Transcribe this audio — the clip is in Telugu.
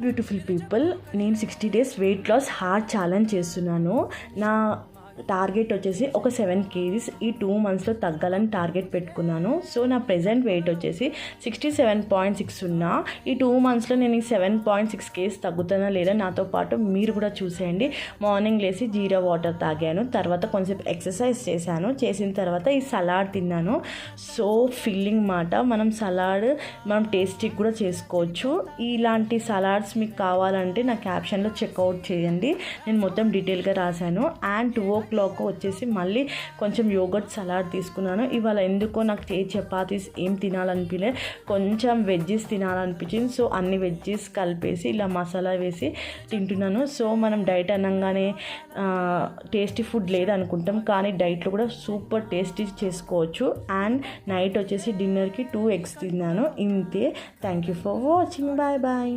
బ్యూటిఫుల్ పీపుల్, నేను 60 days weight loss hard challenge చేస్తున్నాను. నా టార్గెట్ వచ్చేసి ఒక 7 kgs ఈ 2 monthsలో తగ్గాలని టార్గెట్ పెట్టుకున్నాను. సో నా ప్రెజెంట్ వెయిట్ వచ్చేసి 67.6 ఉన్నా. ఈ 2 monthsలో నేను 7.6 kgs తగ్గుతానా లేదా నాతో పాటు మీరు కూడా చూసేయండి. మార్నింగ్ లేసి జీరా వాటర్ తాగాను, తర్వాత కొంచెం ఎక్సర్సైజ్ చేశాను, చేసిన తర్వాత ఈ సలాడ్ తిన్నాను. సో ఫిల్లింగ్ మాట. మనం టేస్టీ కూడా చేసుకోవచ్చు. ఇలాంటి సలాడ్స్ మీకు కావాలంటే నా క్యాప్షన్లో చెక్అవుట్ చేయండి, నేను మొత్తం డీటెయిల్గా రాశాను. అండ్ 2 o'clock వచ్చేసి మళ్ళీ కొంచెం యోగర్ట్ సలాడ్ తీసుకున్నాను. ఇవాళ ఎందుకో నాకు చపాతీస్ ఏం తినాలనిపించలే, కొంచెం వెజ్జెస్ తినాలనిపించింది. సో అన్ని వెజ్జెస్ కలిపేసి ఇలా మసాలా వేసి తింటున్నాను. సో మనం డైట్ అనగానే టేస్టీ ఫుడ్ లేదనుకుంటాం, కానీ డైట్లో కూడా సూపర్ టేస్టీ చేసుకోవచ్చు. అండ్ నైట్ వచ్చేసి డిన్నర్కి 2 eggs తిన్నాను. ఇంతే. Thank you for watching. Bye bye.